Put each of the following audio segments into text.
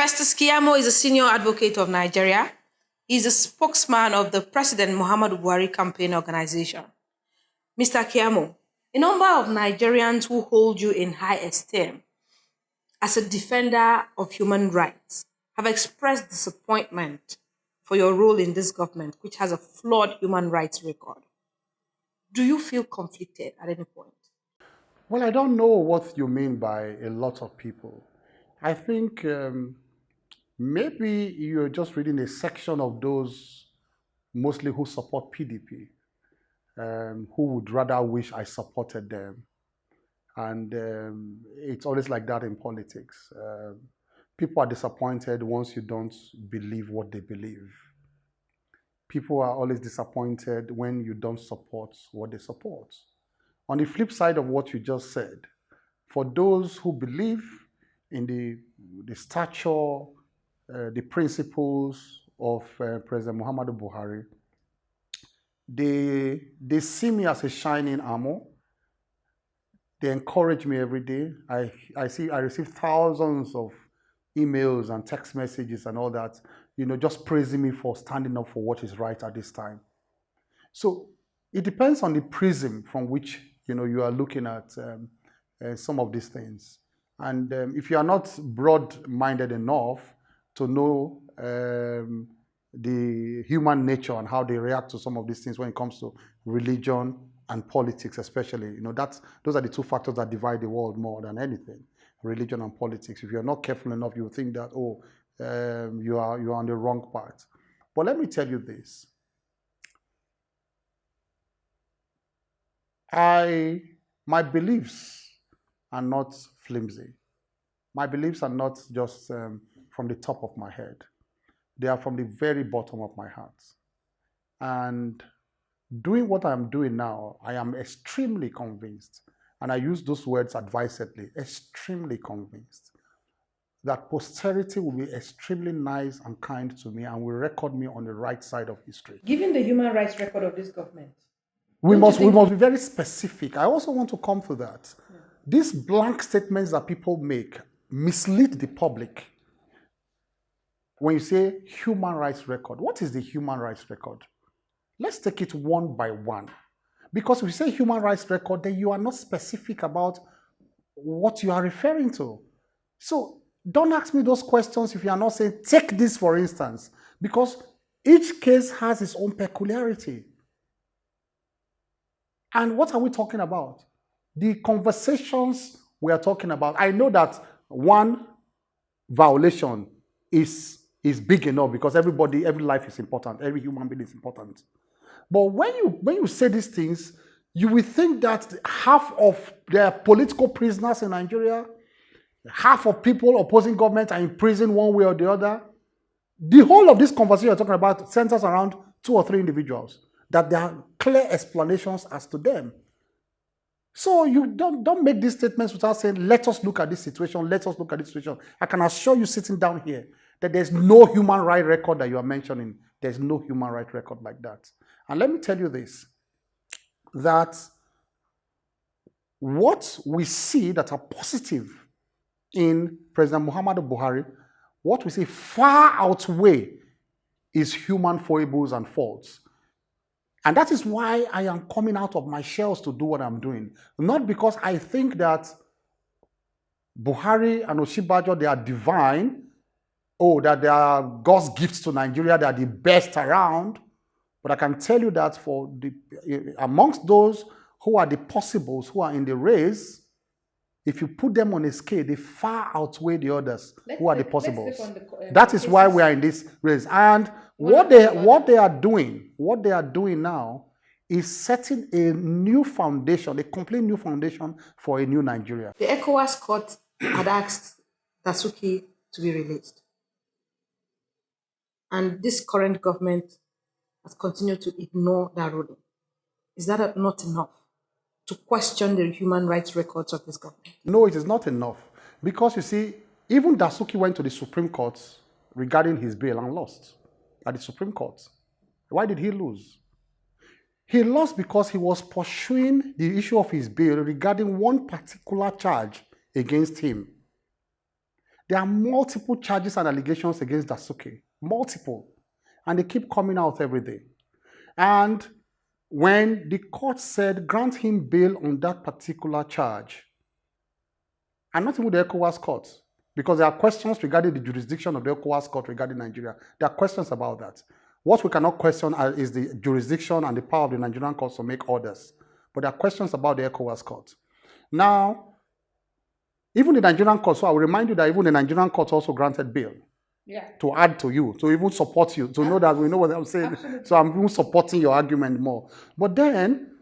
Festus Keyamo is a senior advocate of Nigeria. He is a spokesman of the President Muhammadu Buhari campaign organization. Mr. Keyamo, a number of Nigerians who hold you in high esteem as a defender of human rights have expressed disappointment for your role in this government, which has a flawed human rights record. Do you feel conflicted at any point? Well, I don't know what you mean by a lot of people. I think maybe you're just reading a section of those mostly who support PDP, who would rather wish I supported them. And it's always like that in politics. People are disappointed once you don't believe what they believe. People are always disappointed when you don't support what they support. On the flip side of what you just said, for those who believe in the stature, the principles of President Muhammadu Buhari, they see me as a shining armor. They encourage me every day. I receive thousands of emails and text messages and all that, just praising me for standing up for what is right at this time. So it depends on the prism from which you are looking at some of these things. And if you are not broad-minded enough to know the human nature and how they react to some of these things when it comes to religion and politics, especially, those are the two factors that divide the world more than anything: religion and politics. If you're not careful enough, you'll think that you are on the wrong path. But let me tell you this: my beliefs are not flimsy. My beliefs are not just from the top of my head. They are from the very bottom of my heart. And doing what I'm doing now, I am extremely convinced, and I use those words advisedly, extremely convinced, that posterity will be extremely nice and kind to me and will record me on the right side of history. Given the human rights record of this government, we must be very specific. I also want to come to that. Yeah. These blank statements that people make mislead the public. When you say human rights record, what is the human rights record? Let's take it one by one. Because if you say human rights record, then you are not specific about what you are referring to. So don't ask me those questions if you are not saying, take this for instance, because each case has its own peculiarity. And what are we talking about? The conversations we are talking about. I know that one violation is big enough because every life is important. Every human being is important. But when you say these things, you will think that half of the political prisoners in Nigeria, half of people opposing government are in prison one way or the other. The whole of this conversation you're talking about centers around 2 or 3 individuals, that there are clear explanations as to them. So you don't make these statements without saying, let us look at this situation, let us look at this situation. I can assure you sitting down here that there's no human right record that you are mentioning. There's no human right record like that. And let me tell you this, that what we see that are positive in President Muhammadu Buhari, what we see far outweigh his human foibles and faults. And that is why I am coming out of my shells to do what I'm doing. Not because I think that Buhari and Oshibajo, they are divine, that they are God's gifts to Nigeria, they are the best around. But I can tell you that amongst those who are the possibles, who are in the race, if you put them on a scale, they far outweigh the others who are the possibles. That is why we are in this race. And what they are doing now is setting a new foundation, a complete new foundation for a new Nigeria. The ECOWAS court had asked Dasuki to be released. And this current government has continued to ignore that ruling. Is that not enough to question the human rights records of this government? No, it is not enough. Because you see, even Dasuki went to the Supreme Court regarding his bail and lost at the Supreme Court. Why did he lose? He lost because he was pursuing the issue of his bail regarding one particular charge against him. There are multiple charges and allegations against Dasuki. Multiple. And they keep coming out every day. And when the court said grant him bail on that particular charge, and not even the ECOWAS court, because there are questions regarding the jurisdiction of the ECOWAS court regarding Nigeria. There are questions about that. What we cannot question is the jurisdiction and the power of the Nigerian courts to make orders. But there are questions about the ECOWAS court. Now, even the Nigerian court, so I will remind you that even the Nigerian court also granted bail. Yeah. To add to you, to even support you, to know that we know what I'm saying. Absolutely. So I'm even supporting your argument more. But then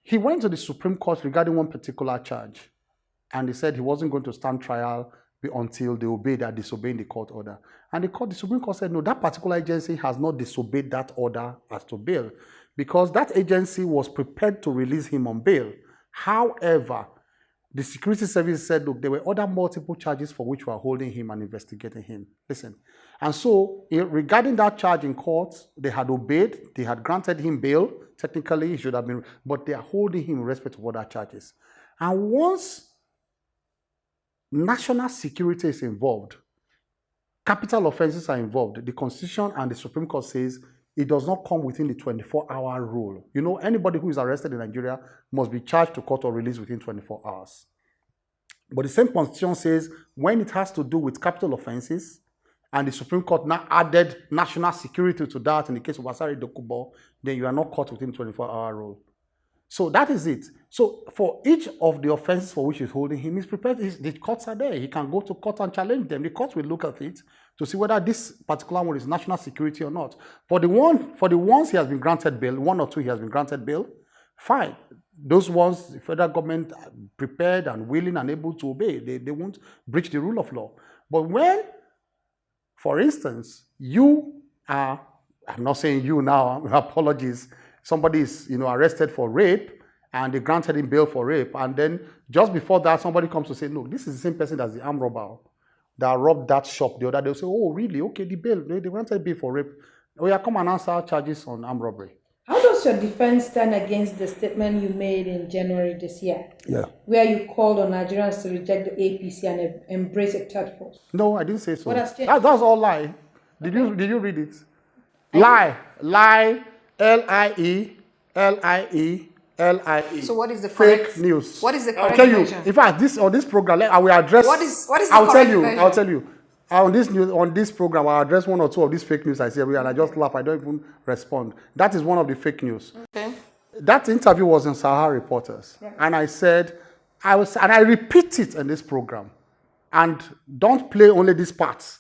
he went to the Supreme Court regarding one particular charge, and he said he wasn't going to stand trial until they are disobeying the court order. And the Supreme Court said, no, that particular agency has not disobeyed that order as to bail, because that agency was prepared to release him on bail. However, the security service said, look, there were other multiple charges for which we are holding him and investigating him. Listen. And so, regarding that charge in court, they had obeyed, they had granted him bail. Technically, he should have been, but they are holding him in respect of other charges. And once national security is involved, capital offenses are involved, the Constitution and the Supreme Court says it does not come within the 24-hour rule. You know, anybody who is arrested in Nigeria must be charged to court or released within 24 hours. But the same Constitution says when it has to do with capital offenses, and the Supreme Court now added national security to that in the case of Asari Dokubo, then you are not caught within 24-hour rule. So that is it. So for each of the offenses for which he's holding him, he's prepared. The courts are there. He can go to court and challenge them. The court will look at it to see whether this particular one is national security or not. For the ones he has been granted bail, one or two he has been granted bail, fine. Those ones, the federal government are prepared and willing and able to obey. They won't breach the rule of law. But when, for instance, you are, I'm not saying you now, apologies, somebody is arrested for rape and they granted him bail for rape, and then just before that somebody comes to say, no, this is the same person as the armed robber that robbed that shop the other day. They'll say, oh really, okay, the bail, they granted bail for rape. Oh yeah, come and answer charges on armed robbery. How does your defense stand against the statement you made in January this year? Yeah. Where you called on Nigerians to reject the APC and embrace a third force? No, I didn't say so. What has changed? That's all lie. Did you read it? Lie. L-I-E. So what is the fake correct news? What is the correct I'll tell you. version? In fact, on this program, I will address. What is the correct version? I'll tell you. On this program, I'll address one or two of these fake news I see everywhere, and I just laugh. I don't even respond. That is one of the fake news. Okay. That interview was in Sahara Reporters, right. And I said, and I repeat it in this program, and don't play only these parts.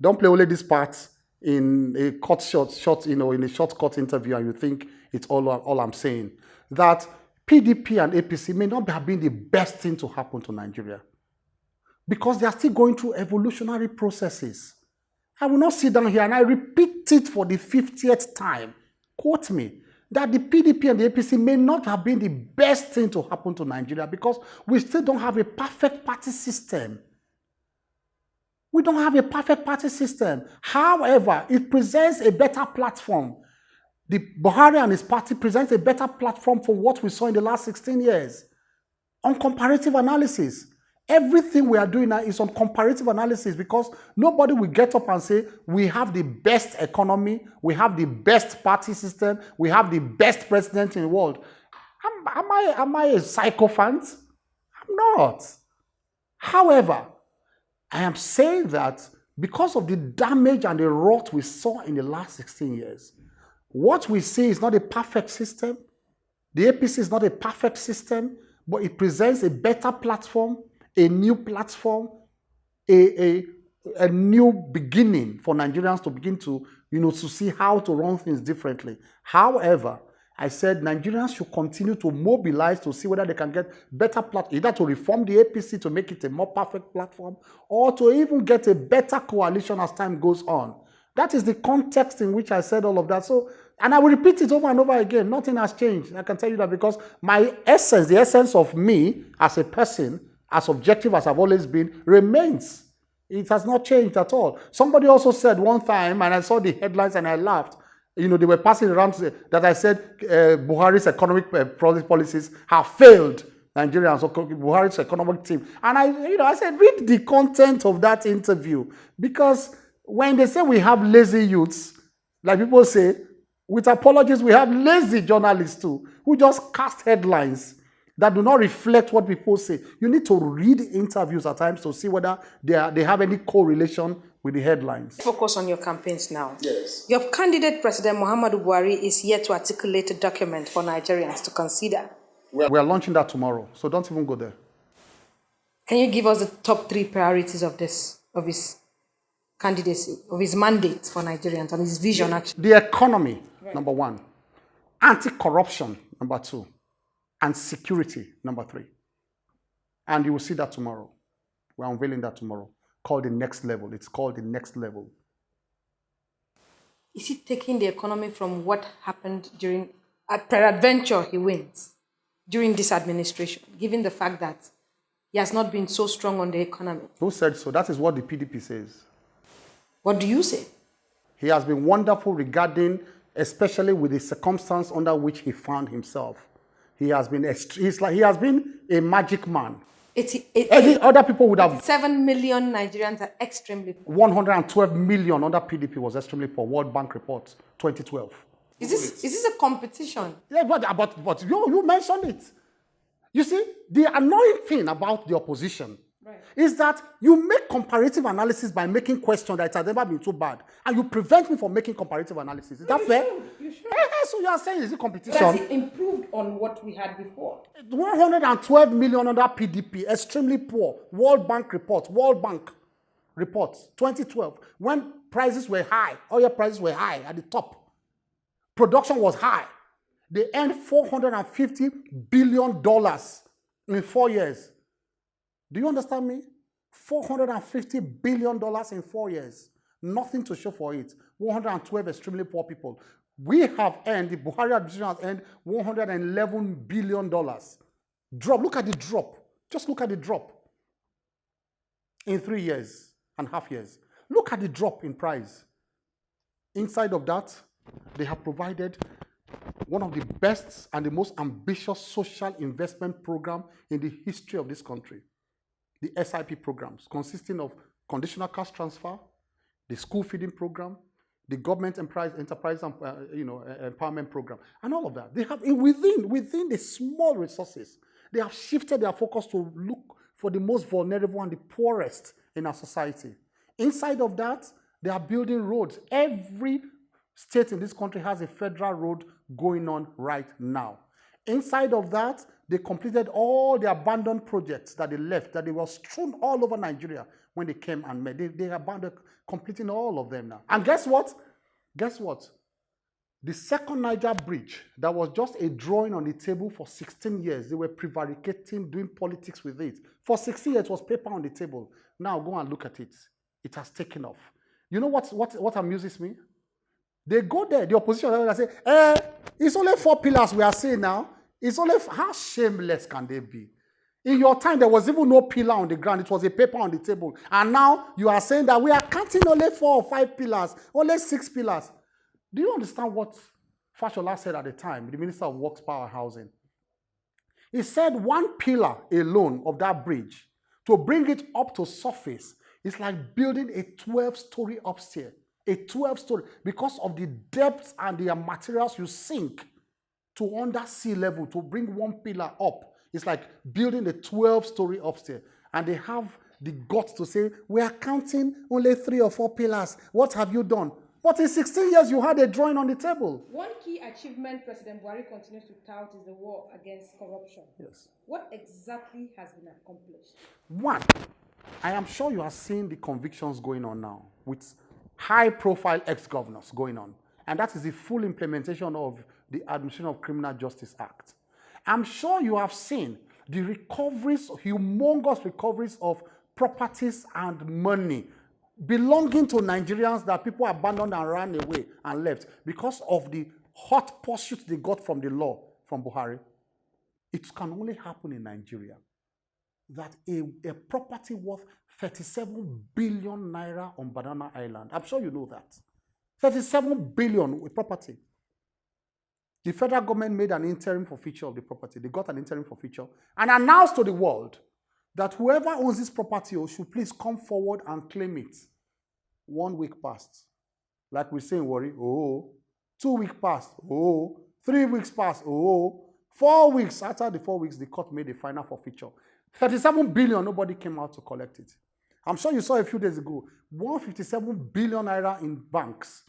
Don't play only these parts in a in a short interview, and you think it's all I'm saying. That PDP and APC may not have been the best thing to happen to Nigeria, because they are still going through evolutionary processes. I will not sit down here and I repeat it for the 50th time. Quote me. That the PDP and the APC may not have been the best thing to happen to Nigeria, because we still don't have a perfect party system. We don't have a perfect party system. However, it presents a better platform. The Buhari and his party presents a better platform for what we saw in the last 16 years. On comparative analysis. Everything we are doing now is on comparative analysis, because nobody will get up and say, we have the best economy, we have the best party system, we have the best president in the world. Am I a sycophant? I'm not. However, I am saying that because of the damage and the rot we saw in the last 16 years, what we see is not a perfect system. The APC is not a perfect system, but it presents a better platform, a new platform, a new beginning for Nigerians to begin to, to see how to run things differently. However, I said Nigerians should continue to mobilize to see whether they can get better platform, either to reform the APC to make it a more perfect platform, or to even get a better coalition as time goes on. That is the context in which I said all of that. So, and I will repeat it over and over again. Nothing has changed. I can tell you that, because my essence, the essence of me as a person, as objective as I've always been, remains. It has not changed at all. Somebody also said one time, and I saw the headlines and I laughed, they were passing around that I said Buhari's economic policies have failed Nigerians, or Buhari's economic team. And I said, read the content of that interview. Because when they say we have lazy youths, like people say, with apologies, we have lazy journalists too, who just cast headlines that do not reflect what people say. You need to read interviews at times to see whether they have any correlation with the headlines. Focus on your campaigns now. Yes. Your candidate, President Muhammadu Buhari, is yet to articulate a document for Nigerians to consider. We are launching that tomorrow, so don't even go there. Can you give us the top 3 priorities of his candidacy, of his mandate for Nigerians, and his vision actually? The economy, number 1. Anti-corruption, number 2. And security, number 3. And you will see that tomorrow. We're unveiling that tomorrow. Called the next level. It's called the next level. Is he taking the economy from what happened during, peradventure he wins, during this administration, given the fact that he has not been so strong on the economy? Who said so? That is what the PDP says. What do you say? He has been wonderful regarding, especially with the circumstance under which he found himself. He has been a magic man. Any other people would have... 7 million Nigerians are extremely poor. 112 million under PDP was extremely poor. World Bank report, 2012. Is this a competition? Yeah, but you mentioned it. You see, the annoying thing about the opposition is that you make comparative analysis by making questions that it has never been too bad, and you prevent me from making comparative analysis. Is that fair? You should. So you are saying, is it competition? Has it improved on what we had before? 112 million under PDP, extremely poor. World Bank report, 2012, when prices were high, oil prices were high at the top. Production was high. They earned $450 billion in 4 years. Do you understand me? $450 billion in 4 years. Nothing to show for it. 112 extremely poor people. We have earned, the Buhari administration has earned $111 billion. Drop, look at the drop. Just look at the drop. In 3 years and half years. Look at the drop in price. Inside of that, they have provided one of the best and the most ambitious social investment program in the history of this country. The SIP programs, consisting of conditional cash transfer, the school feeding program, the government enterprise empowerment program, and all of that. They have within the small resources, they have shifted their focus to look for the most vulnerable and the poorest in our society. Inside of that, they are building roads. Every state in this country has a federal road going on right now. Inside of that, they completed all the abandoned projects that they left, that they were strewn all over Nigeria when they came and met. They abandoned, completing all of them now. And guess what? Guess what? The second Niger bridge, that was just a drawing on the table for 16 years. They were prevaricating, doing politics with it. For 16 years, it was paper on the table. Now go and look at it. It has taken off. You know what amuses me? They go there, the opposition, and say, it's only 4 pillars we are seeing now. It's only, how shameless can they be? In your time, there was even no pillar on the ground. It was a paper on the table. And now you are saying that we are counting only 4 or 5 pillars, only 6 pillars. Do you understand what Fashola said at the time, the Minister of Works, Power, and Housing? He said 1 pillar alone of that bridge, to bring it up to surface, is like building a 12-story upstairs. A 12-story, because of the depth and the materials you sink to under sea level to bring 1 pillar up. It's like building a 12-story upstairs. And they have the guts to say, we are counting only 3 or 4 pillars. What have you done? But in 16 years, you had a drawing on the table. One key achievement President Buhari continues to tout is the war against corruption. Yes. What exactly has been accomplished? 1, I am sure you are seeing the convictions going on now with high-profile ex-governors going on. And that is the full implementation of the Administration of Criminal Justice Act. I'm sure you have seen the recoveries, humongous recoveries of properties and money belonging to Nigerians that people abandoned and ran away and left because of the hot pursuit they got from the law from Buhari. It can only happen in Nigeria that a property worth 37 billion naira on Banana Island. I'm sure you know that. 37 billion with property. The federal government made an interim forfeiture of the property. They got an interim forfeiture and announced to the world that whoever owns this property should please come forward and claim it. 1 week passed. Like we say in Warri, 2 weeks passed, 3 weeks passed, 4 weeks. After the 4 weeks, the court made a final forfeiture. 37 billion, nobody came out to collect it. I'm sure you saw a few days ago, 157 billion naira in banks.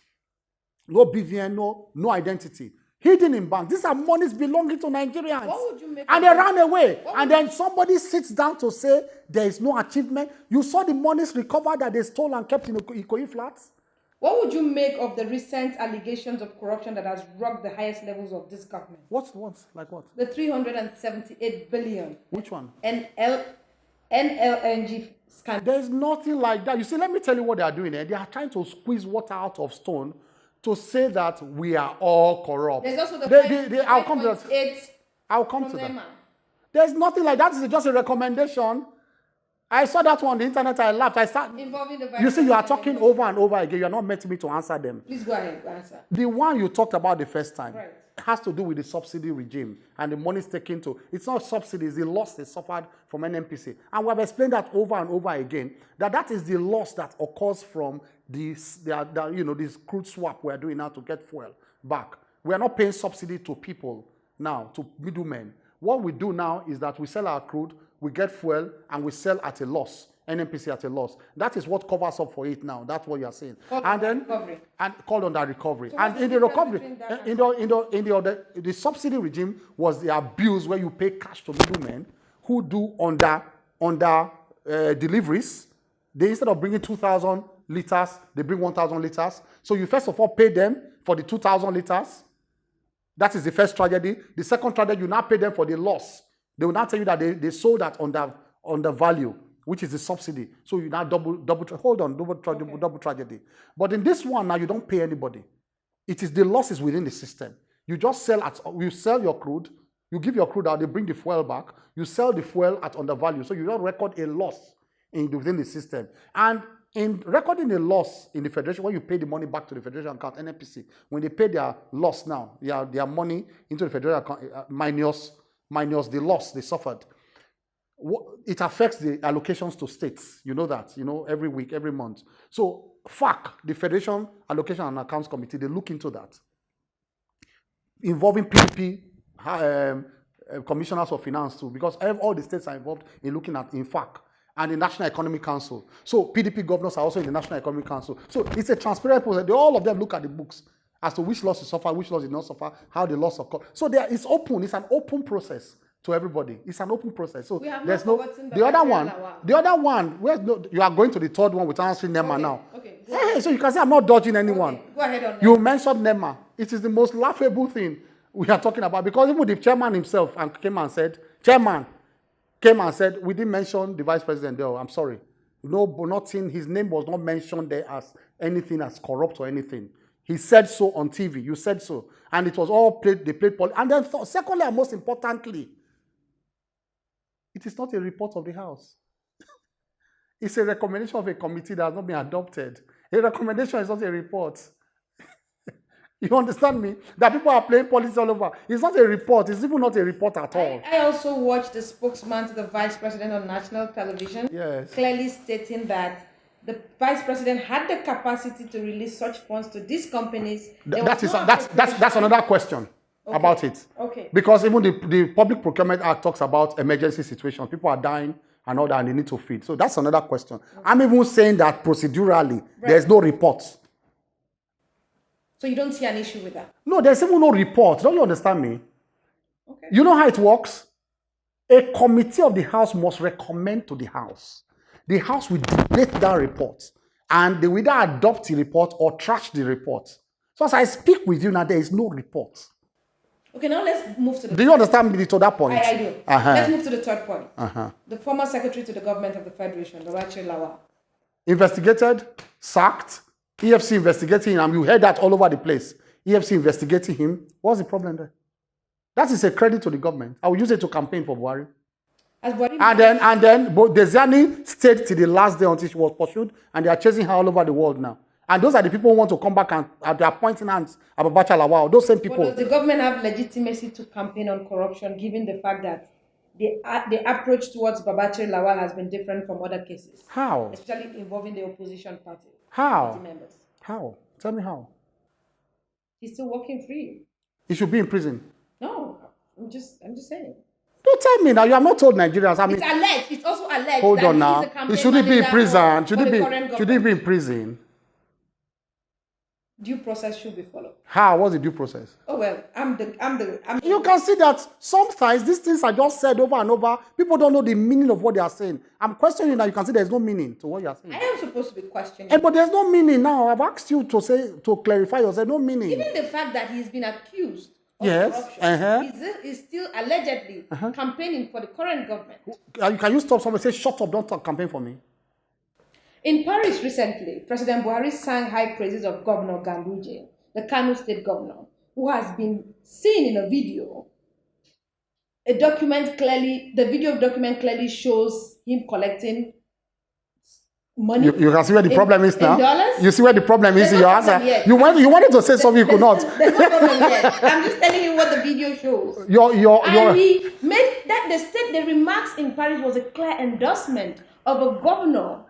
No BVN, no identity. Hidden in banks. These are monies belonging to Nigerians. What would you make and they ran away. And then somebody sits down to say there is no achievement. You saw the monies recovered that they stole and kept in Ikoyi flats. What would you make of the recent allegations of corruption that has rocked the highest levels of this government? What? Like what? The 378 billion. Which one? NLNG scandal. There's nothing like that. You see, let me tell you what they are doing there. They are trying to squeeze water out of stone to say that we are all corrupt. There's also the I'll come to that. I'll come to that. There's nothing like that. It's just a recommendation. I saw that one on the internet. I laughed. Involving the you see, you are talking over and over again. You are not meant me to answer them. Please go ahead. Answer. The one you talked about the first time right. has to do with the subsidy regime and the money is taken to. It's not subsidies, the loss they suffered from NNPC. And we have explained that over and over again, that is the loss that occurs from this crude swap we are doing now to get fuel back. We are not paying subsidy to people now, to middlemen. What we do now is that we sell our crude, we get fuel, and we sell at a loss. NNPC at a loss. That is what covers up for it now. That's what you are saying. Called on that recovery. So and in the recovery, the subsidy regime was the abuse where you pay cash to middlemen who do under deliveries. They, instead of bringing 2,000 liters, they bring 1,000 liters. So you first of all pay them for the 2,000 liters. That is the first tragedy. The second tragedy, you now pay them for the loss. They will now tell you that they sold that under value, which is the subsidy. So you now double tragedy. But in this one now, you don't pay anybody. It is the losses within the system. You just you sell your crude, you give your crude out, they bring the fuel back, you sell the fuel at undervalue. So you don't record a loss within the system. And in recording a loss in the federation, when you pay the money back to the federation account, NNPC, when they pay their loss now, their money into the federation account, minus the loss they suffered, it affects the allocations to states. You know that, every week, every month. So FAC, the Federation Allocation and Accounts Committee, they look into that. Involving PDP, commissioners of finance too, because all the states are involved in looking at in FAC and the National Economic Council. So PDP governors are also in the National Economic Council. So it's a transparent process. All of them look at the books as to which loss is suffered, which loss did not suffer, how the loss occurred. So it's open. It's an open process to everybody. It's an open process. So there's no the other one. You are going to the third one with answering NEMA now. Okay. Hey, so you can say I'm not dodging anyone. Okay. Go ahead on that. You mentioned NEMA. It is the most laughable thing we are talking about, because even the chairman himself came and said, we didn't mention the vice president there. I'm sorry. No, nothing. His name was not mentioned there as anything as corrupt or anything. He said so on TV. You said so. And it was all played, they played politics. And then secondly and most importantly, it is not a report of the House. It's a recommendation of a committee that has not been adopted. A recommendation is not a report. You understand me? That people are playing politics all over. It's not a report. It's even not a report at all. I also watched the spokesman to the vice president on national television, yes, clearly stating that the vice president had the capacity to release such funds to these companies. That's another question. Okay. About it. Okay. Because even the Public Procurement Act talks about emergency situations. People are dying and all that, and they need to feed. So that's another question. Okay. I'm even saying that procedurally, there's no report. So you don't see an issue with that? No, there's even no report. Don't you understand me? Okay. You know how it works? A committee of the House must recommend to the House. The House will debate that report, and they will either adopt the report or trash the report. So as I speak with you now, there is no report. Okay, now let's move to the... Do you understand me to that point? I do. Let's move to the third point. The former secretary to the government of the Federation, Dorache Lawal. Investigated, sacked, EFC investigating him. You heard that all over the place. EFC investigating him. What's the problem there? That is a credit to the government. I will use it to campaign for Buhari. As Buhari and then Desiani stayed till the last day until she was pursued, and they are chasing her all over the world now. And those are the people who want to come back and they are pointing hands about Abacha Lawal. Those same people. But does the government have legitimacy to campaign on corruption, given the fact that the approach towards Babachir Lawal has been different from other cases? How? Especially involving the opposition party. How? Party members. How? Tell me how. He's still walking free. He should be in prison. No, I'm just saying. Don't tell me now. You have not told Nigerians. I mean, It's alleged. It's also alleged. hold that on he now. is a campaign He shouldn't be in manager prison. for the current Should he be in government. prison? Due process should be followed. How? What's the due process? Oh well, You can see that sometimes these things are just said over and over. People don't know the meaning of what they are saying. I'm questioning now. You can see there's no meaning to what you are saying. I am supposed to be questioning. But there's no meaning now. I've asked you to clarify yourself. No meaning. Given the fact that he's been accused of Yes, corruption, he's still allegedly campaigning for the current government. Can you stop somebody say, shut up, don't talk campaign for me? In Paris recently, President Buhari sang high praises of Governor Ganduje, the Kano state governor, who has been seen in a video. The video document clearly shows him collecting money. You can see where the problem is now. In dollars? You see where the problem is in your answer. Yet. You wanted to say something you could not. There's no problem yet. I'm just telling you what the video shows. And he made that the remarks in Paris was a clear endorsement of a governor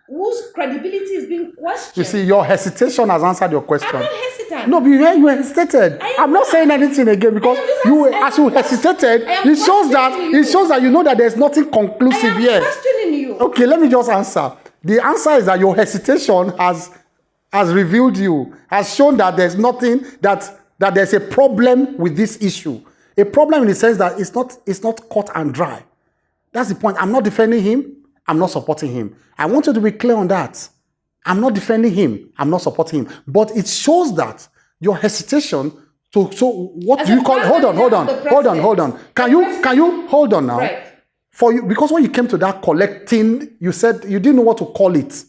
whose credibility is being questioned. You see, your hesitation has answered your question. I'm not hesitant. No, but you hesitated. I'm not saying anything again because as you hesitated, it shows that you know that there's nothing conclusive I am yet. questioning you. Okay, let me just answer. The answer is that your hesitation has revealed you, has shown that there's nothing that there's a problem with this issue. A problem in the sense that it's not cut and dry. That's the point. I'm not defending him. I'm not supporting him. I want you to be clear on that. I'm not defending him. I'm not supporting him. But it shows that your hesitation so what do you call it? Hold on. Can you hold on now? Right. For you, because when you came to that collecting, you said you didn't know what to call it.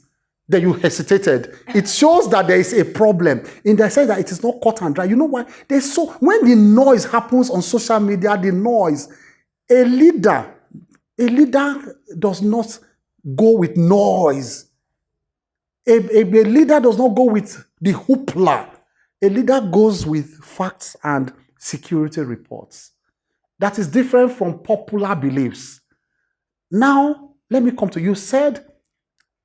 Then you hesitated. It shows that there is a problem in the sense that it is not cut and dry. You know why? When the noise happens on social media, a leader does not go with noise. A leader does not go with the hoopla. A leader goes with facts and security reports. That is different from popular beliefs. Now, let me come to you. You said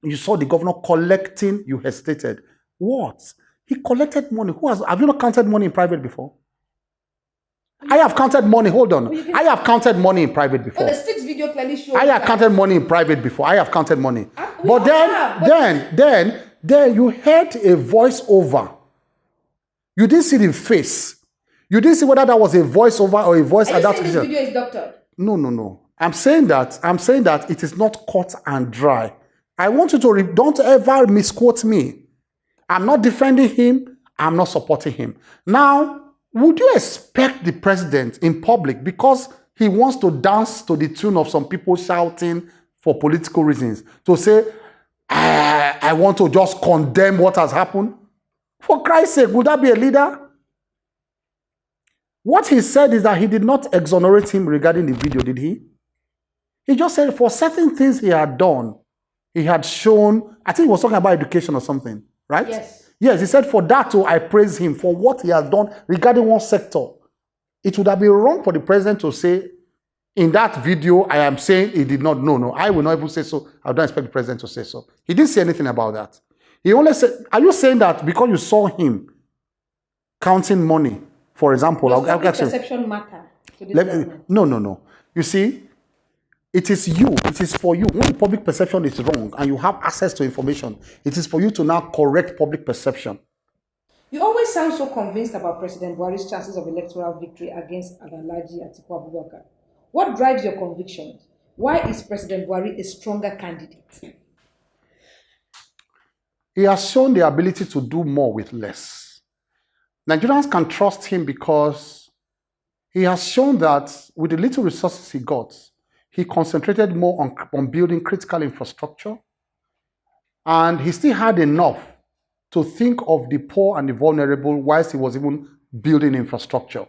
you saw the governor collecting, you hesitated. What? He collected money. Have you not counted money in private before? I have counted money. Hold on. I have counted money in private before. The 6 video clearly shows I have counted money in private before. I have counted money. But then you heard a voice-over. You didn't see the face. You didn't see whether that was a voice-over or a voice adaptation. This video is doctored. No. I'm saying that it is not cut and dry. I want you to don't ever misquote me. I'm not defending him. I'm not supporting him. Now, would you expect the president in public, because he wants to dance to the tune of some people shouting for political reasons, to say, I want to just condemn what has happened? For Christ's sake, would that be a leader? What he said is that he did not exonerate him regarding the video, did he? He just said for certain things he had done, he had shown, I think he was talking about education or something, right? Yes, he said for that too, I praise him for what he has done regarding one sector. It would have been wrong for the president to say, in that video, I am saying he did not. No, I will not even say so. I don't expect the president to say so. He didn't say anything about that. He only said, are you saying that because you saw him counting money, for example? Does perception matter to this government? No. You see, it is for you. When the public perception is wrong and you have access to information, it is for you to now correct public perception. You always sound so convinced about President Buhari's chances of electoral victory against Alhaji Atiku Abubakar. What drives your convictions? Why is President Buhari a stronger candidate? He has shown the ability to do more with less. Nigerians can trust him because he has shown that with the little resources he got, he concentrated more on building critical infrastructure, and he still had enough to think of the poor and the vulnerable whilst he was even building infrastructure.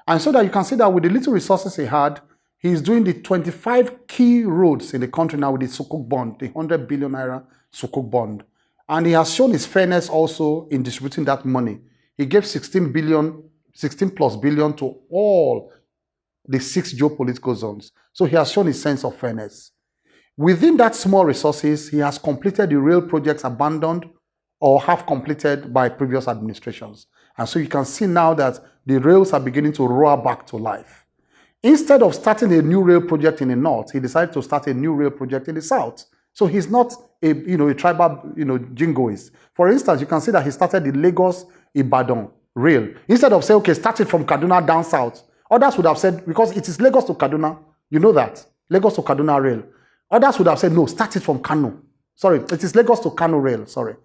And so that you can see that with the little resources he had, he's doing the 25 key roads in the country now with the Sukuk bond, the 100 billion naira Sukuk bond. And he has shown his fairness also in distributing that money. He gave 16 plus billion to all the 6 geopolitical zones. So he has shown his sense of fairness. Within that small resources, he has completed the rail projects abandoned or half completed by previous administrations. And so you can see now that the rails are beginning to roar back to life. Instead of starting a new rail project in the north, he decided to start a new rail project in the south. So he's not a tribal jingoist. For instance, you can see that he started the Lagos-Ibadan rail. Instead of saying, okay, start it from Kaduna down south, others would have said, because it is Lagos to Kaduna, you know that, Lagos to Kaduna rail. Others would have said, no, start it from Kano. Sorry, it is Lagos to Kano rail, sorry.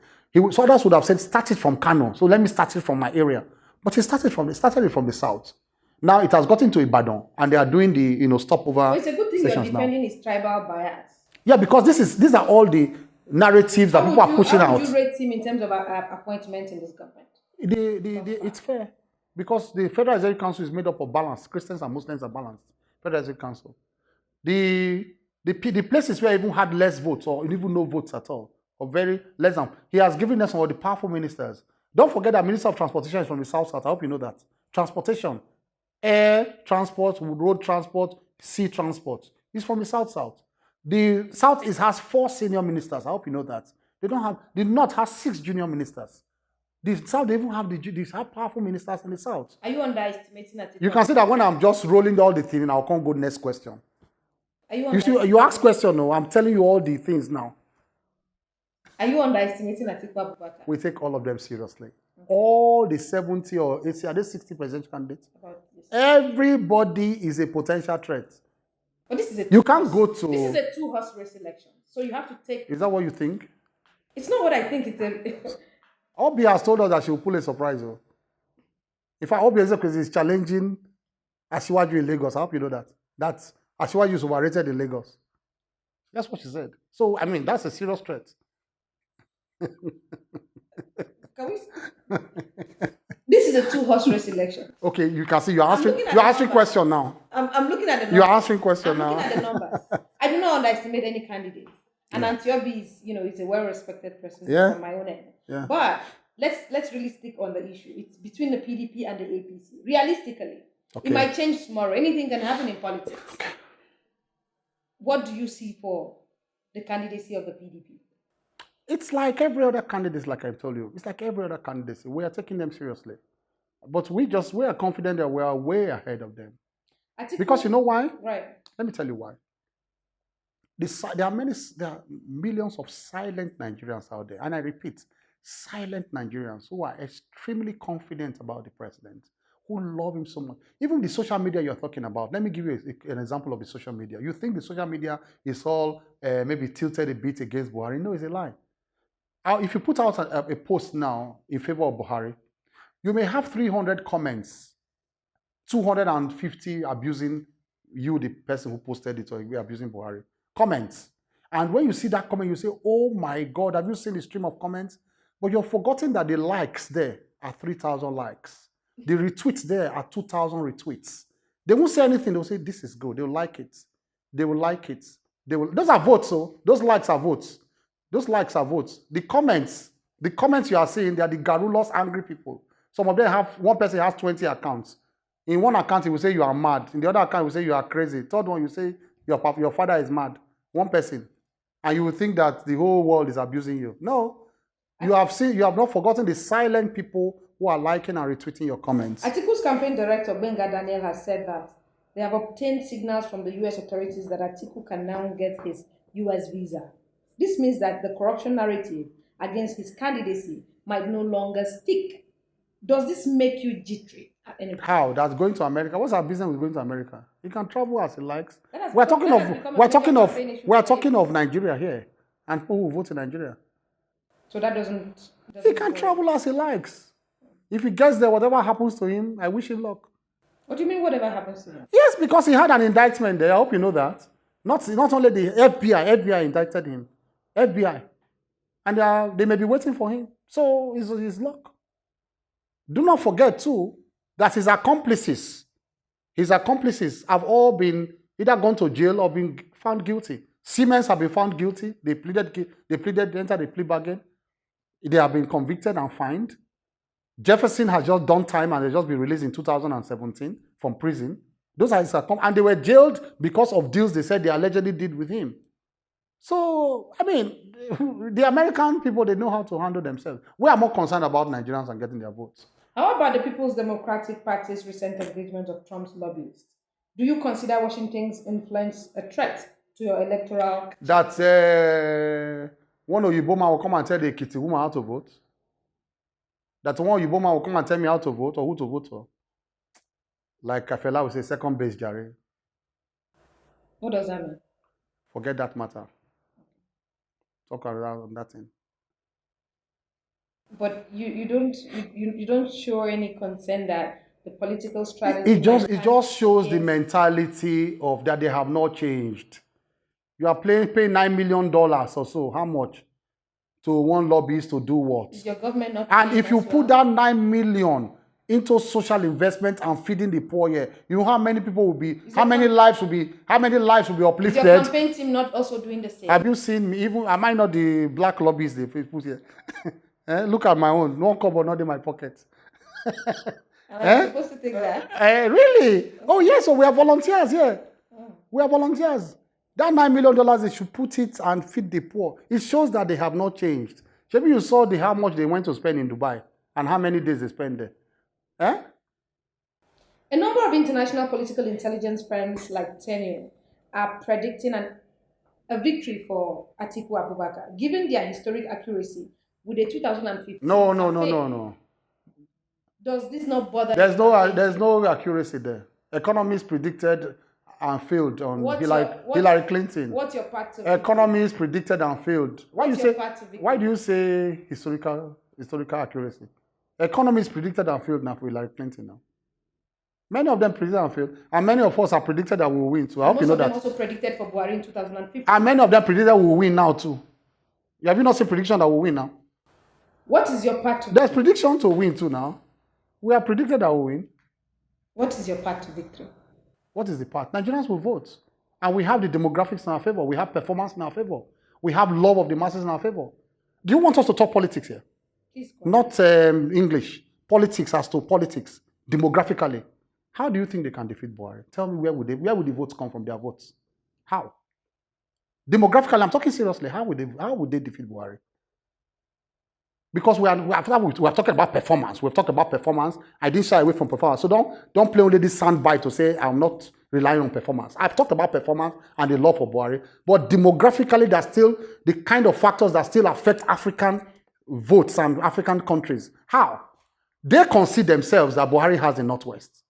So others would have said, start it from Kano. So let me start it from my area. But he started it from the south. Now it has gotten to Ibadan, and they are doing the stopover. Well, it's a good thing you're defending his tribal bias. Yeah, because these are all the narratives that people are pushing out. How would you rate him in terms of appointment in this government? It's fair, because the Federal Executive Council is made up of balance. Christians and Muslims are balanced. Federal Executive Council. The places where even had less votes or even no votes at all, or very less than, he has given them some of the powerful ministers. Don't forget that Minister of Transportation is from the South. I hope you know that. Transportation, air transport, road transport, sea transport, is from the South. The South has 4 senior ministers. I hope you know that. The North has 6 junior ministers. The South, they even have have powerful ministers in the South. Are you underestimating that? You can see that when I'm just rolling all the things, I'll come go next question. You ask question, no, I'm telling you all the things now. Are you underestimating Atiku Abubakar? We take all of them seriously. Okay. All the 70 or 80, are they 60 presidential candidates? Everybody is a potential threat. But this is you can't go to... This is a 2-horse race election. So you have to take... Is that what you think? It's not what I think. It's Obi has told us that she will pull a surprise. Though. In fact, Obi is challenging Asiwaju in Lagos. I hope you know that. That's Asiwaju is overrated in Lagos. That's what she said. So, I mean, that's a serious threat. Can we... This is a 2-horse race election. Okay, you can see you're answering question now. I'm looking at the numbers. You're answering question now. I'm looking at the numbers. I do not underestimate any candidate. And Antiobi is a well-respected person from my own end. Yeah. But let's really stick on the issue. It's between the PDP and the APC. Realistically, it might change tomorrow. Anything can happen in politics. Okay. What do you see for the candidacy of the PDP? It's like every other candidate, like I told you. It's like every other candidacy. We are taking them seriously. But we are confident that we are way ahead of them. Because you know why? Right. Let me tell you why. There are millions of silent Nigerians out there. And I repeat, silent Nigerians who are extremely confident about the president, who love him so much. Even the social media you're talking about. Let me give you an example of the social media. You think the social media is all maybe tilted a bit against Buhari. No, it's a lie. If you put out a post now in favor of Buhari, you may have 300 comments, 250 abusing you, the person who posted it, or abusing Buhari. Comments. And when you see that comment, you say, oh my God, have you seen the stream of comments? But you're forgetting that the likes there are 3,000 likes. The retweets there are 2,000 retweets. They won't say anything. They'll say, this is good. They'll like it. They will like it. Those are votes, so those likes are votes. Those likes are votes. The comments you are seeing, they are the garrulous, angry people. Some of them one person has 20 accounts. In one account, he will say you are mad. In the other account, he will say you are crazy. Third one, you say your father is mad. One person. And you will think that the whole world is abusing you. No. You have not forgotten the silent people who are liking and retweeting your comments. Atiku's campaign director, Benga Daniel, has said that they have obtained signals from the U.S. authorities that Atiku can now get his U.S. visa. This means that the corruption narrative against his candidacy might no longer stick. Does this make you jittery? How? That's going to America. What's our business with going to America? He can travel as he likes. We're talking of Nigeria here, and people who vote in Nigeria. So that doesn't he can travel as he likes. If he gets there, whatever happens to him, I wish him luck. What do you mean, whatever happens to him? Yes, because he had an indictment there. I hope you know that. Not only the FBI indicted him. FBI. And they may be waiting for him. So it's his luck. Do not forget, too, that his accomplices have all been either gone to jail or been found guilty. Siemens have been found guilty. They entered a plea bargain. They have been convicted and fined. Jefferson has just done time and they just been released in 2017 from prison. Those are and they were jailed because of deals they said they allegedly did with him. So, I mean, the American people, they know how to handle themselves. We are more concerned about Nigerians and getting their votes. How about the People's Democratic Party's recent engagement of Trump's lobbyists? Do you consider Washington's influence a threat to your electoral? That one Oyibo man will come and tell the Ekiti woman how to vote. That one Oyibo man will come and tell me how to vote or who to vote for. Like Kafela would say, second base, Jare. What does that mean? Forget that matter. Talk around on that thing. But you don't show any concern that the political strategy. It just shows the mentality of that they have not changed. You are paying $9 million or so. How much? To one lobbyist to do what? Is your government not? And if you put that $9 million into social investment and feeding the poor here, you know how many people will be, how many lives will be uplifted? Is your campaign team not also doing the same? Have you seen me? Even am I not the black lobbyist they put here? Look at my own. No cover, not in my pocket. Am I supposed to take that? Really? Oh yes. So we are volunteers here. We are volunteers. That $9 million, they should put it and feed the poor. It shows that they have not changed. Maybe you saw how much they went to spend in Dubai and how many days they spent there. A number of international political intelligence firms like Tenure are predicting a victory for Atiku Abubakar, given their historic accuracy with a 2015. No. Does this not bother? There's no accuracy there. Economists predicted and failed on Hillary Clinton. What's your part to Economists predicted and failed. Why do you say historical accuracy? Economists predicted and failed now for Hillary Clinton now. Many of them predicted and failed, and many of us have predicted that we will win. So I hope you know that. Most of them also predicted for Buhari in 2015. And many of them predicted we will win now too. Have you not seen prediction that we will win now? What is your part to? There's prediction to win too now. We have predicted that we will win. What is your part to victory? What is the part? Nigerians will vote. And we have the demographics in our favor. We have performance in our favor. We have love of the masses in our favor. Do you want us to talk politics here? Please go. Not English. Politics as to politics. Demographically. How do you think they can defeat Buhari? Tell me where would the votes come from, their votes? How? Demographically, I'm talking seriously. How would they defeat Buhari? Because we are talking about performance. We've talked about performance. I didn't shy away from performance. So don't play only this soundbite to say I'm not relying on performance. I've talked about performance and the love for Buhari. But demographically, there's still the kind of factors that still affect African votes and African countries. How? They concede themselves that Buhari has the Northwest.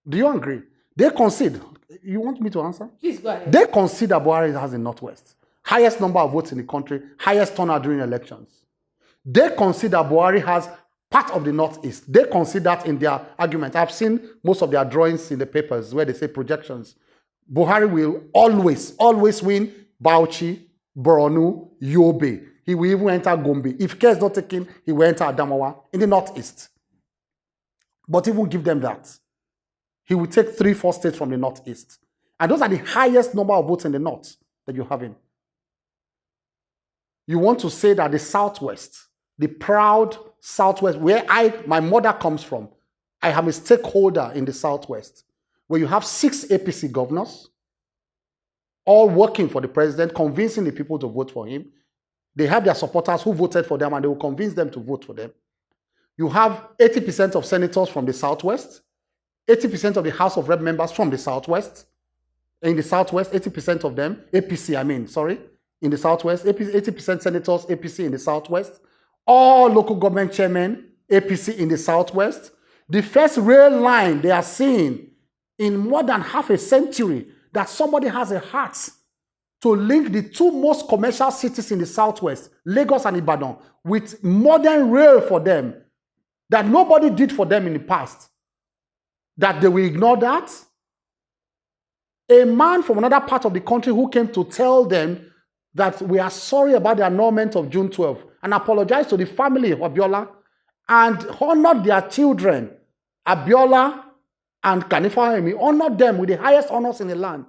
Do you agree? They concede. You want me to answer? Please go ahead. They concede that Buhari has the Northwest. Highest number of votes in the country, highest turnout during elections. They consider Buhari has part of the Northeast. They consider that in their argument. I've seen most of their drawings in the papers where they say projections. Buhari will always win Bauchi, Borno, Yobe. He will even enter Gombe. If care is not taken, he will enter Adamawa in the Northeast. But he won't give them that. He will take 3-4 states from the Northeast. And those are the highest number of votes in the North that you're having. You want to say that the Southwest, the proud Southwest, where my mother comes from, I am a stakeholder in the Southwest, where you have 6 APC governors, all working for the president, convincing the people to vote for him. They have their supporters who voted for them, and they will convince them to vote for them. You have 80% of senators from the Southwest, 80% of the House of Rep members from the Southwest. In the Southwest, 80% of them, in the Southwest, 80% senators, APC in the Southwest. All local government chairmen, APC in the Southwest. The first rail line they are seeing in more than half a century that somebody has a heart to link the 2 most commercial cities in the Southwest, Lagos and Ibadan, with modern rail for them that nobody did for them in the past. That they will ignore that. A man from another part of the country who came to tell them that we are sorry about the annulment of June 12 and apologize to the family of Abiola and honor their children, Abiola and Kanifahemi, honor them with the highest honors in the land.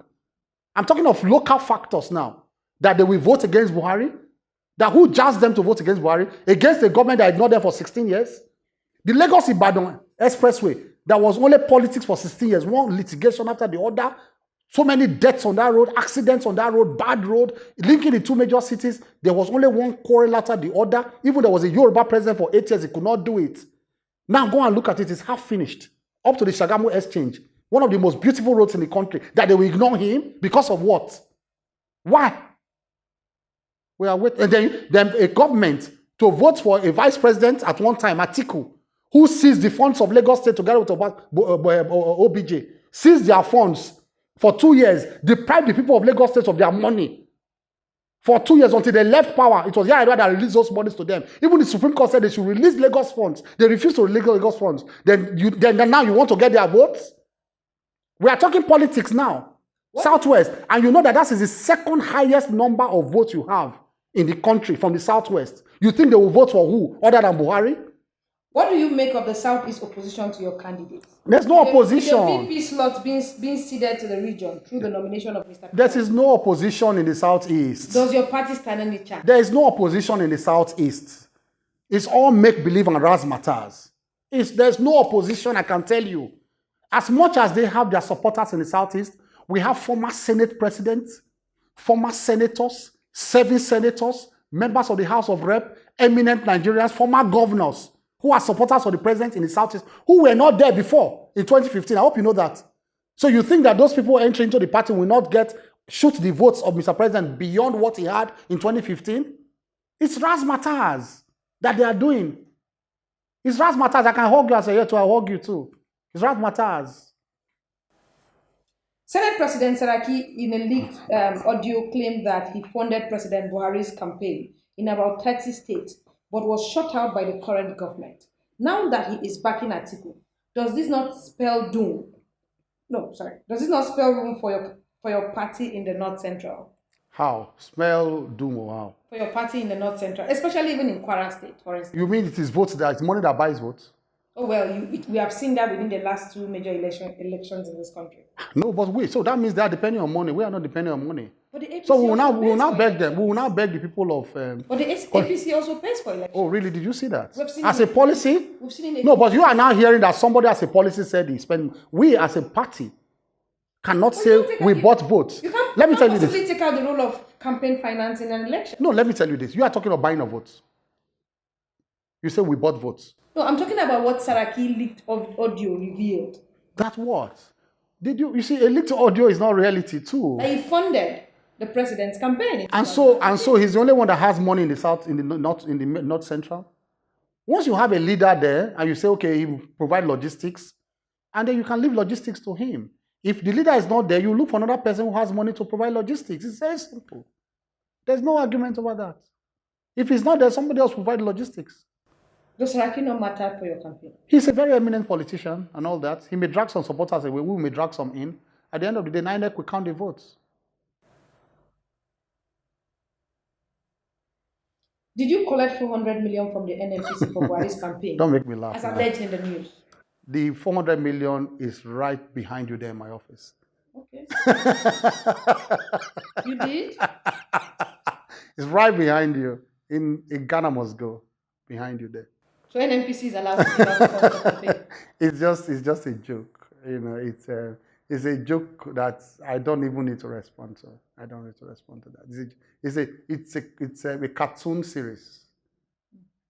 I'm talking of local factors now, that they will vote against Buhari. That who judged them to vote against Buhari, against a government that ignored them for 16 years? The Lagos-Ibadan Expressway, that was only politics for 16 years, one litigation after the other, so many deaths on that road, accidents on that road, bad road, linking the two major cities. There was only one quarrel after the other. Even there was a Yoruba president for 8 years, he could not do it. Now go and look at it, it's half finished. Up to the Shagamu Exchange, one of the most beautiful roads in the country, that they will ignore him because of what? Why? We are waiting. And then a government to vote for a vice president at one time, Atiku, who seized the funds of Lagos State together with OBJ, seized their funds for 2 years, deprived the people of Lagos State of their money for 2 years until they left power. It was Yar'Adua that released those monies to them. Even the Supreme Court said they should release Lagos funds. They refused to release Lagos funds. Then now you want to get their votes? We are talking politics now. What? Southwest. And you know that is the second highest number of votes you have in the country from the Southwest. You think they will vote for who other than Buhari? What do you make of the Southeast opposition to your candidates? There's no opposition. The VP slots being ceded to the region through the nomination of Mr. There is no opposition in the Southeast. Does your party stand any chance? There is no opposition in the Southeast. It's all make-believe and razzmatazz. There's no opposition, I can tell you. As much as they have their supporters in the Southeast, we have former Senate presidents, former senators, 7 senators, members of the House of Rep, eminent Nigerians, former governors, who are supporters of the president in the Southeast, who were not there before in 2015. I hope you know that. So you think that those people entering into the party will not shoot the votes of Mr. President beyond what he had in 2015? It's razzmatazz that they are doing. It's razzmatazz. I can hug you as a year too. I'll hug you too. It's razzmatazz. Senate President Saraki, in a leaked audio, claimed that he funded President Buhari's campaign in about 30 states, but was shut out by the current government. Now that he is backing Atiku, does this not spell doom? No, sorry. Does this not spell room for your party in the North Central? How? Spell doom or how? For your party in the North Central, especially even in Kwara State, for instance. You mean it is votes that it's money that buys votes? Oh, well, we have seen that within the last 2 major elections in this country. No, but wait, so that means they are depending on money. We are not depending on money. But the APC so we will now beg them. We will now beg the people of... but the APC also pays for elections. Oh, really? Did you see that? We've seen as a policy? We've seen it. No, but you are now hearing that somebody as a policy said he spent... We as a party cannot say we bought votes. Let me tell you this. You take out the role of campaign finance in an election. No, let me tell you this. You are talking about buying of votes. You say we bought votes. No, I'm talking about what Saraki leaked audio revealed. That what? You see, a leaked audio is not reality too. That he funded the president's campaign. And so he's the only one that has money in the South, in the North Central. Once you have a leader there and you say, okay, he provide logistics, and then you can leave logistics to him. If the leader is not there, you look for another person who has money to provide logistics. It's very simple. There's no argument over that. If he's not there, somebody else provide logistics. Does Saraki not matter for your campaign? He's a very eminent politician and all that. He may drag some supporters away. We may drag some in. At the end of the day, INEC will count the votes. Did you collect 400 million from the NNPC for Buhari's campaign? Don't make me laugh. As alleged in the news. The 400 million is right behind you there in my office. Okay. You did? It's right behind you. In Ghana must go. Behind you there. So NNPC is allowed to give out the campaign? It's just a joke. You know, it's a joke that I don't even need to respond to. I don't need to respond to that. It's a cartoon series.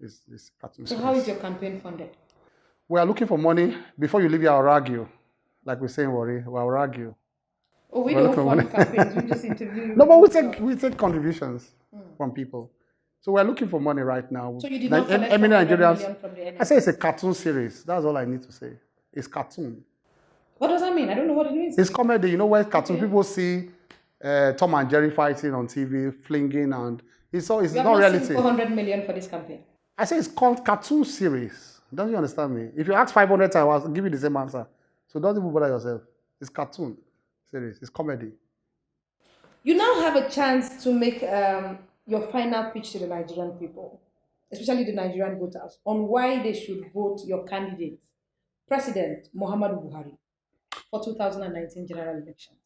It's a cartoon series. So how is your campaign funded? We are looking for money. Before you leave here, I'll argue. Like we say in Warri, I'll argue. Oh, we don't fund campaigns. We just interview you. No, but we take contributions from people. So we're looking for money right now. So you did not collect Nigerians from the NNPC? I say it's a cartoon series. That's all I need to say. It's cartoon. What does that mean? I don't know what it means. It's comedy. You know where cartoon people see Tom and Jerry fighting on TV, flinging, and it's not reality. Seen 400 million for this campaign. I say it's called cartoon series. Don't you understand me? If you ask 500 times, I'll give you the same answer. So don't even bother yourself. It's cartoon series. It's comedy. You now have a chance to make your final pitch to the Nigerian people, especially the Nigerian voters, on why they should vote your candidate, President Muhammadu Buhari, for 2019 general elections.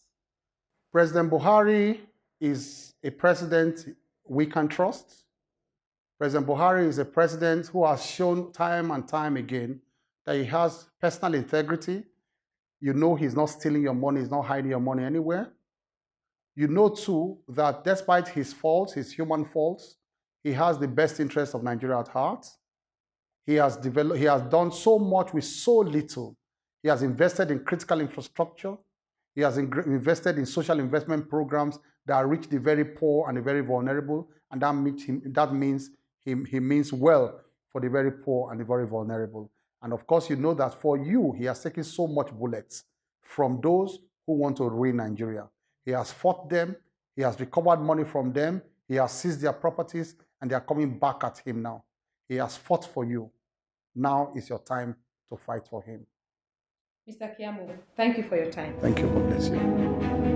President Buhari is a president we can trust. President Buhari is a president who has shown time and time again that he has personal integrity. You know he's not stealing your money, he's not hiding your money anywhere. You know too that despite his faults, his human faults, he has the best interest of Nigeria at heart. He has done so much with so little. He has invested in critical infrastructure. He has invested in social investment programs that reach the very poor and the very vulnerable, and that means he means well for the very poor and the very vulnerable. And of course, you know that for you, he has taken so much bullets from those who want to ruin Nigeria. He has fought them, he has recovered money from them, he has seized their properties, and they are coming back at him now. He has fought for you. Now is your time to fight for him. Mr. Keyamo, thank you for your time. Thank you. God bless you.